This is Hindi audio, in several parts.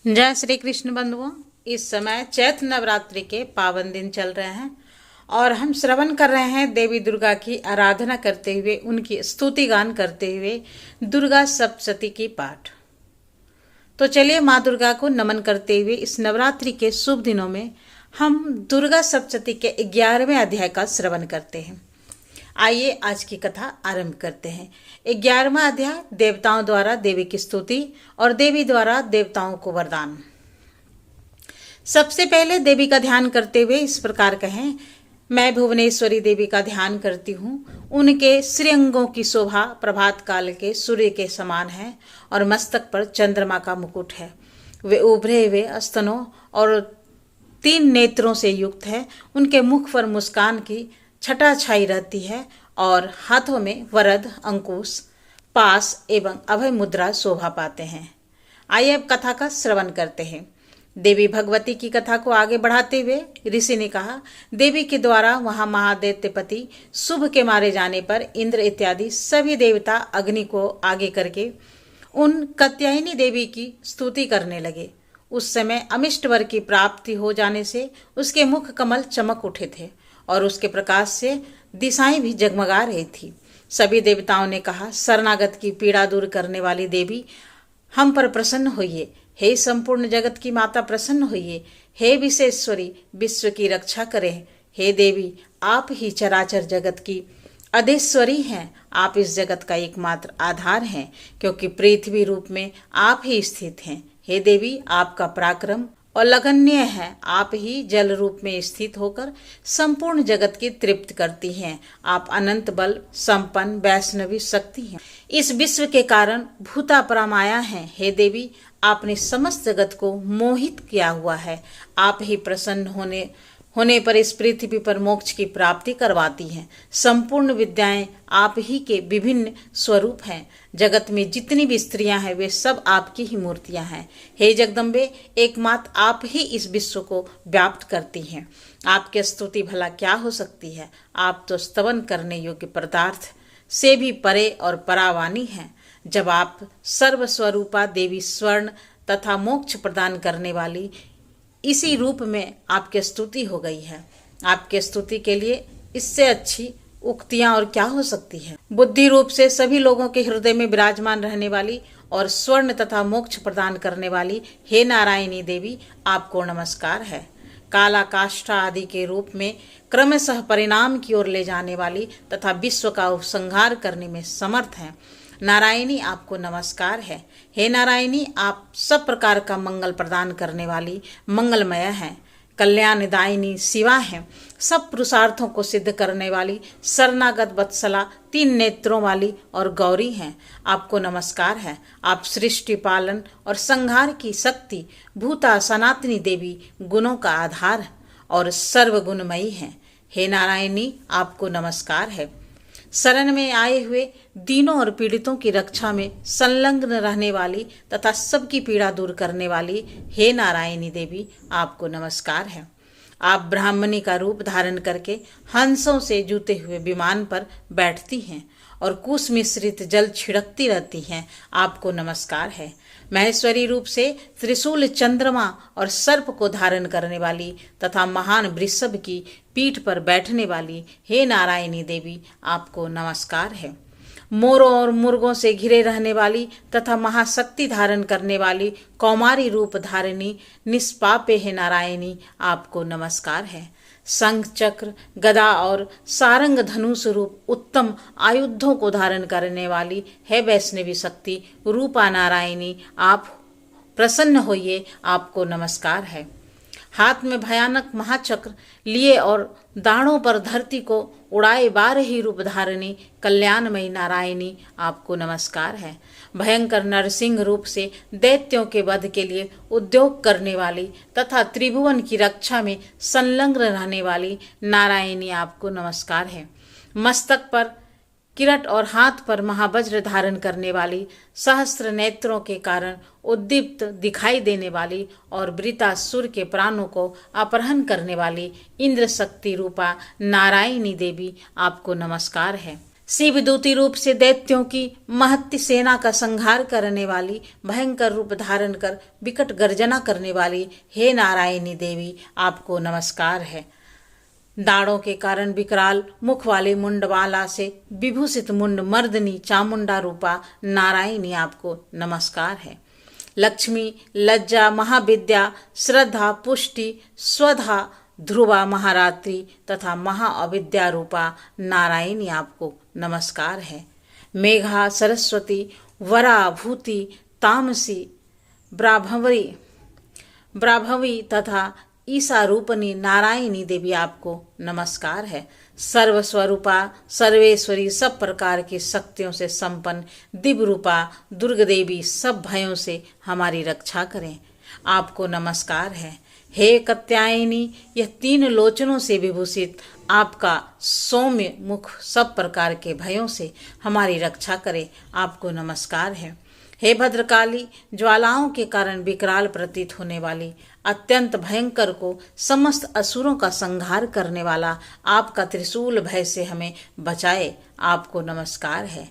जय श्री कृष्ण बंधुओं। इस समय चैत्र नवरात्रि के पावन दिन चल रहे हैं और हम श्रवण कर रहे हैं देवी दुर्गा की आराधना करते हुए, उनकी स्तुति गान करते हुए दुर्गा सप्तशती की पाठ। तो चलिए माँ दुर्गा को नमन करते हुए इस नवरात्रि के शुभ दिनों में हम दुर्गा सप्तशती के 11वें अध्याय का श्रवण करते हैं। आइए आज की कथा आरंभ करते हैं। 11वां अध्याय देवताओं द्वारा देवी की स्तुति और देवी द्वारा देवताओं को वरदान। सबसे पहले देवी का ध्यान करते हुए इस प्रकार कहें, मैं भुवनेश्वरी देवी का ध्यान करती हूँ। उनके श्रीअंगों की शोभा प्रभात काल के सूर्य के समान है और मस्तक पर चंद्रमा का मुकुट है। वे उभरे हुए स्तनों और 3 नेत्रों से युक्त है। उनके मुख पर मुस्कान की छटा छाई रहती है और हाथों में वरद, अंकुश, पास एवं अभय मुद्रा शोभा पाते हैं। आइए अब कथा का श्रवण करते हैं। देवी भगवती की कथा को आगे बढ़ाते हुए ऋषि ने कहा, देवी के द्वारा वहां महादैत्यपति शुभ के मारे जाने पर इंद्र इत्यादि सभी देवता अग्नि को आगे करके उन कात्यायनी देवी की स्तुति करने लगे। उस समय अमिष्ट वर की प्राप्ति हो जाने से उसके मुख कमल चमक उठे थे और उसके प्रकाश से दिशाएं भी जगमगा रही थी। सभी देवताओं ने कहा, शरणागत की पीड़ा दूर करने वाली देवी, हम पर प्रसन्न होइए। हे संपूर्ण जगत की माता, प्रसन्न होइए। हे विशेश्वरी, विश्व की रक्षा करें। हे देवी, आप ही चराचर जगत की अधीश्वरी हैं। आप इस जगत का एकमात्र आधार हैं, क्योंकि पृथ्वी रूप में आप ही स्थित हैं। हे देवी, आपका पराक्रम अलघन्य है। आप ही जल रूप में स्थित होकर संपूर्ण जगत की तृप्त करती हैं। आप अनंत बल संपन्न वैष्णवी शक्ति हैं। इस विश्व के कारण भूता परामाया हैं। हे देवी, आपने समस्त जगत को मोहित किया हुआ है। आप ही प्रसन्न होने पर इस पृथ्वी पर मोक्ष की प्राप्ति करवाती हैं। संपूर्ण विद्याएं आप ही के विभिन्न स्वरूप हैं। जगत में जितनी भी स्त्रियां हैं वे सब आपकी ही मूर्तियां हैं। हे जगदम्बे, एकमात्र आप ही इस विश्व को व्याप्त करती हैं। आपकी स्तुति भला क्या हो सकती है। आप तो स्तवन करने योग्य पदार्थ से भी परे और परावानी हैं। जब आप सर्वस्वरूपा देवी, स्वर्ण तथा मोक्ष प्रदान करने वाली, इसी रूप में आपकी स्तुति हो गई है। आपके स्तुति के लिए इससे अच्छी उक्तियां और क्या हो सकती है। बुद्धि रूप से सभी लोगों के हृदय में विराजमान रहने वाली और स्वर्ण तथा मोक्ष प्रदान करने वाली हे नारायणी देवी, आपको नमस्कार है। काला काष्ठा आदि के रूप में क्रमशः परिणाम की ओर ले जाने वाली तथा विश्व का उपसंहार करने में समर्थ है। नारायणी, आपको नमस्कार है। हे नारायणी, आप सब प्रकार का मंगल प्रदान करने वाली मंगलमय हैं। कल्याणदायिनी शिवा हैं। सब पुरुषार्थों को सिद्ध करने वाली शरणागत वत्सला, 3 नेत्रों वाली और गौरी हैं। आपको नमस्कार है। आप सृष्टि पालन और संहार की शक्ति, भूता सनातनी देवी, गुणों का आधार और सर्वगुणमयी हैं। हे नारायणी, आपको नमस्कार है। शरण में आए हुए दीनों और पीड़ितों की रक्षा में संलग्न रहने वाली तथा सबकी पीड़ा दूर करने वाली हे नारायणी देवी, आपको नमस्कार है। आप ब्राह्मणी का रूप धारण करके हंसों से जूते हुए विमान पर बैठती हैं और कुश मिश्रित जल छिड़कती रहती हैं। आपको नमस्कार है। महेश्वरी रूप से त्रिशूल, चंद्रमा और सर्प को धारण करने वाली तथा महान वृषभ की पीठ पर बैठने वाली हे नारायणी देवी, आपको नमस्कार है। मोरों और मुर्गों से घिरे रहने वाली तथा महाशक्ति धारण करने वाली कौमारी रूप धारिणी निष्पापे हे नारायणी, आपको नमस्कार है। शंख, चक्र, गदा और सारंग धनुष रूप उत्तम आयुधों को धारण करने वाली है वैष्णवी शक्ति रूपा नारायणी, आप प्रसन्न होइए। आपको नमस्कार है। हाथ में भयानक महाचक्र लिए और दाढ़ों पर धरती को उड़ाए 12 रूप धारिणी कल्याणमयी नारायणी, आपको नमस्कार है। भयंकर नरसिंह रूप से दैत्यों के वध के लिए उद्योग करने वाली तथा त्रिभुवन की रक्षा में संलग्न रहने वाली नारायणी, आपको नमस्कार है। मस्तक पर किरट और हाथ पर महावज्र धारण करने वाली, सहस्त्र नेत्रों के कारण उद्दीप्त दिखाई देने वाली और वृतासुर के प्राणों को अपहरण करने वाली इंद्र शक्ति रूपा नारायणी देवी, आपको नमस्कार है। शिवदूती रूप से दैत्यों की महत्ती सेना का संहार करने वाली, भयंकर रूप धारण कर विकट गर्जना करने वाली हे नारायणी देवी, आपको नमस्कार है। दाढ़ों के कारण विकराल मुख वाले मुंडवाला से विभूषित मुंड मर्दनी चामुंडा रूपा नारायणी, आपको नमस्कार है। लक्ष्मी, लज्जा, महाविद्या, श्रद्धा, पुष्टि, स्वधा, ध्रुवा, महारात्रि तथा महाअविद्या रूपा नारायणी, आपको नमस्कार है। मेघा, सरस्वती, वरा, भूति, तामसी, ब्राभवी तथा ईसा रूपनी नारायणी देवी, आपको नमस्कार है। सर्वस्वरूपा, सर्वेश्वरी, सब प्रकार की शक्तियों से संपन्न दिव्य रूपा दुर्ग देवी, सब भयों से हमारी रक्षा करें, आपको नमस्कार है। हे कात्यायनी, यह 3 लोचनों से विभूषित आपका सौम्य मुख सब प्रकार के भयों से हमारी रक्षा करे, आपको नमस्कार है। हे भद्रकाली, ज्वालाओं के कारण विकराल प्रतीत होने वाली अत्यंत भयंकर को समस्त असुरों का संहार करने वाला आपका त्रिशूल भय से हमें बचाए, आपको नमस्कार है।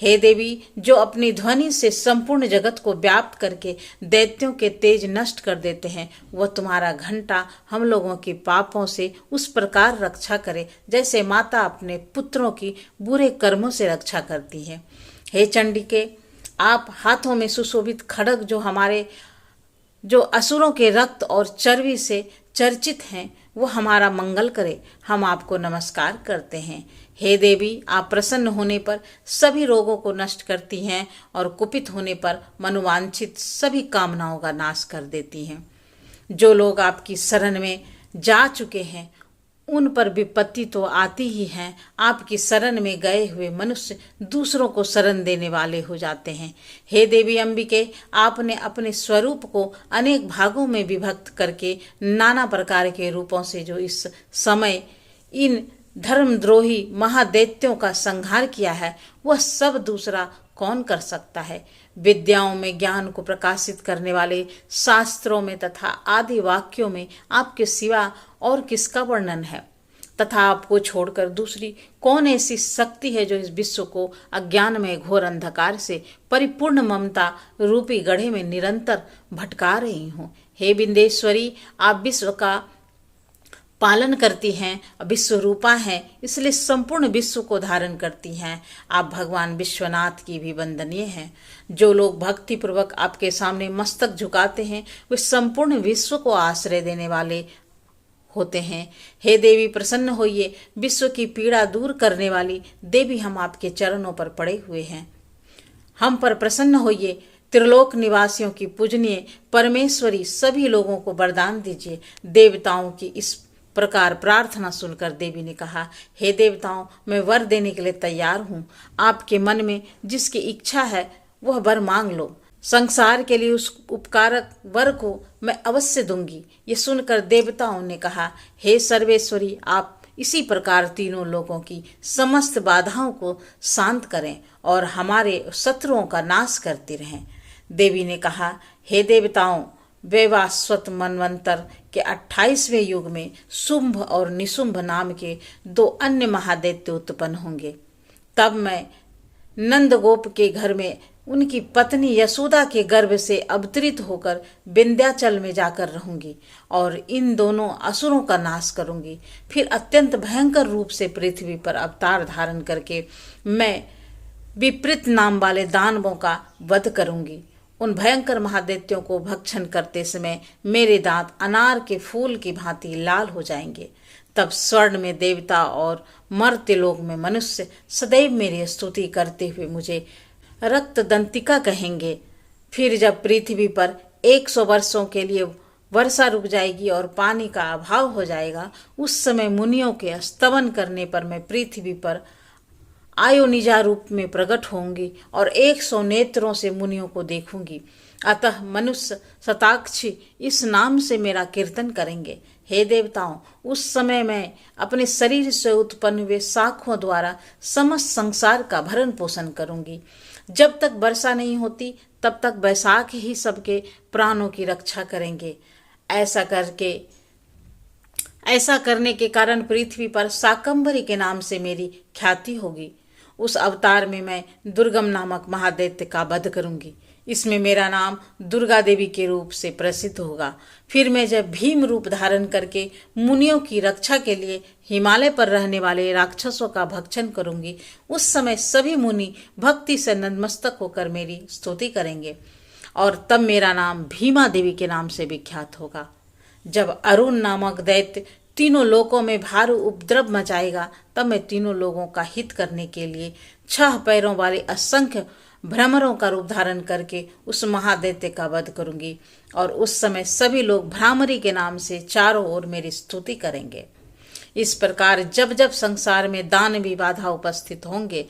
हे देवी, जो अपनी ध्वनि से संपूर्ण जगत को व्याप्त करके दैत्यों के तेज नष्ट कर देते हैं, वह तुम्हारा घंटा हम लोगों की पापों से उस प्रकार रक्षा करे जैसे माता अपने पुत्रों की बुरे कर्मों से रक्षा करती है। हे चंडिके, आप हाथों में सुशोभित खड्ग जो असुरों के रक्त और चर्बी से चर्चित हैं, वो हमारा मंगल करे, हम आपको नमस्कार करते हैं। हे देवी, आप प्रसन्न होने पर सभी रोगों को नष्ट करती हैं और कुपित होने पर मनोवांछित सभी कामनाओं का नाश कर देती हैं। जो लोग आपकी शरण में जा चुके हैं उन पर विपत्ति तो आती ही है, आपकी शरण में गए हुए मनुष्य दूसरों को शरण देने वाले हो जाते हैं। हे देवी अंबिके, आपने अपने स्वरूप को अनेक भागों में विभक्त करके नाना प्रकार के रूपों से जो इस समय इन धर्मद्रोही महादैत्यों का संहार किया है, वह सब दूसरा कौन कर सकता है। विद्याओं में ज्ञान को प्रकाशित करने वाले शास्त्रों में तथा आदि वाक्यों में आपके सिवा और किसका वर्णन है, तथा आपको छोड़कर दूसरी कौन ऐसी शक्ति है जो इस विश्व को अज्ञान में घोर अंधकार से परिपूर्ण ममता रूपी गढ़े में निरंतर भटका रही हो। हे बिंदेश्वरी, आप विश्व का पालन करती हैं, विश्व रूपा हैं, इसलिए संपूर्ण विश्व को धारण करती हैं। आप भगवान विश्वनाथ की भी वंदनीय हैं। जो लोग भक्ति पूर्वक आपके सामने मस्तक झुकाते हैं, वे संपूर्ण विश्व को आश्रय देने वाले होते हैं। हे देवी, प्रसन्न होइए, विश्व की पीड़ा दूर करने वाली देवी, हम आपके चरणों पर पड़े हुए हैं। हम पर प्रसन्न होइए, त्रिलोक निवासियों की पूजनीय परमेश्वरी, सभी लोगों को वरदान दीजिए। देवताओं की इस प्रकार प्रार्थना सुनकर देवी ने कहा, हे देवताओं, मैं वर देने के लिए तैयार हूँ। आपके मन में जिसकी इच्छा है वह वर मांग लो। संसार के लिए उस उपकारक वर को मैं अवश्य दूंगी। ये सुनकर देवताओं ने कहा, हे सर्वेश्वरी, आप इसी प्रकार तीनों लोगों की समस्त बाधाओं को शांत करें और हमारे शत्रुओं का नाश करती रहें। देवी ने कहा, हे देवताओं, वैवास्वत मनवंतर के 28वें युग में शुंभ और निशुंभ नाम के 2 अन्य महादैत्य उत्पन्न होंगे। तब मैं नंदगोप के घर में उनकी पत्नी यशोदा के गर्भ से अवतरित होकर विंध्याचल में जाकर रहूंगी और इन दोनों असुरों का नाश करूंगी। फिर अत्यंत भयंकर रूप से पृथ्वी पर अवतार धारण करके मैं विपरीत नाम वाले दानवों का वध करूंगी। उन भयंकर महादैत्यों को भक्षण करते समय मेरे दांत अनार के फूल की भांति लाल हो जाएंगे। तब स्वर्ण में देवता और मर्त्य लोक में मनुष्य सदैव मेरी स्तुति करते हुए मुझे रक्त दंतिका कहेंगे। फिर जब पृथ्वी पर 100 वर्षों के लिए वर्षा रुक जाएगी और पानी का अभाव हो जाएगा, उस समय मुनियों के स्तवन करने पर मैं पृथ्वी पर आयोनिजा रूप में प्रकट होंगी और 100 नेत्रों से मुनियों को देखूंगी। अतः मनुष्य शताक्षी इस नाम से मेरा कीर्तन करेंगे। हे देवताओं, उस समय मैं अपने शरीर से उत्पन्न हुए शाखों द्वारा समस्त संसार का भरण पोषण करूंगी। जब तक वर्षा नहीं होती तब तक बैसाख ही सबके प्राणों की रक्षा करेंगे। ऐसा करने के कारण पृथ्वी पर शाकंभरी के नाम से मेरी ख्याति होगी। उस अवतार में मैं दुर्गम नामक महादैत्य का वध करूंगी। इसमें मेरा नाम दुर्गा देवी के रूप से प्रसिद्ध होगा। फिर मैं जब भीम रूप धारण करके मुनियों की रक्षा के लिए हिमालय पर रहने वाले राक्षसों का भक्षण करूंगी, उस समय सभी मुनि भक्ति से नतमस्तक होकर मेरी स्तुति करेंगे और तब मेरा नाम भीमा देवी के नाम से विख्यात होगा। जब अरुण नामक दैत्य तीनों लोकों में भारी उपद्रव मचाएगा, तब मैं तीनों लोगों का हित करने के लिए 6 पैरों वाले असंख्य भ्रमरों का रूप धारण करके उस महादैत्य का वध करूंगी और उस समय सभी लोग भ्रामरी के नाम से चारों ओर मेरी स्तुति करेंगे। इस प्रकार जब जब संसार में दानवी बाधा उपस्थित होंगे,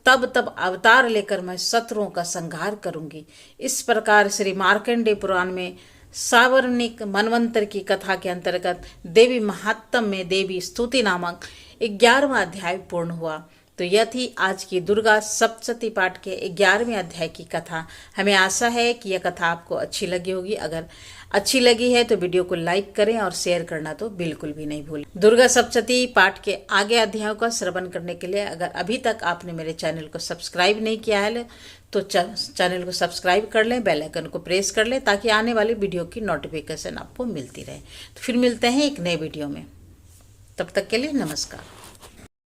तब तब अवतार लेकर मैं शत्रुओं का संहार करूंगी। इस प्रकार श्री मार्कंडेय पुराण में सावर्णिक मनवंतर की कथा के अंतर्गत देवी महात्म में देवी स्तुति नामक 11वां अध्याय पूर्ण हुआ। तो यह थी आज की दुर्गा सप्तशती पाठ के 11वें अध्याय की कथा। हमें आशा है कि यह कथा आपको अच्छी लगी होगी। अगर अच्छी लगी है तो वीडियो को लाइक करें और शेयर करना तो बिल्कुल भी नहीं भूलें। दुर्गा सप्तशती पाठ के आगे अध्यायों का श्रवण करने के लिए अगर अभी तक आपने मेरे चैनल को सब्सक्राइब नहीं किया है तो चैनल को सब्सक्राइब कर लें, बेल आइकन को प्रेस कर लें ताकि आने वाली वीडियो की नोटिफिकेशन आपको मिलती रहे। तो फिर मिलते हैं एक नए वीडियो में। तब तक के लिए नमस्कार।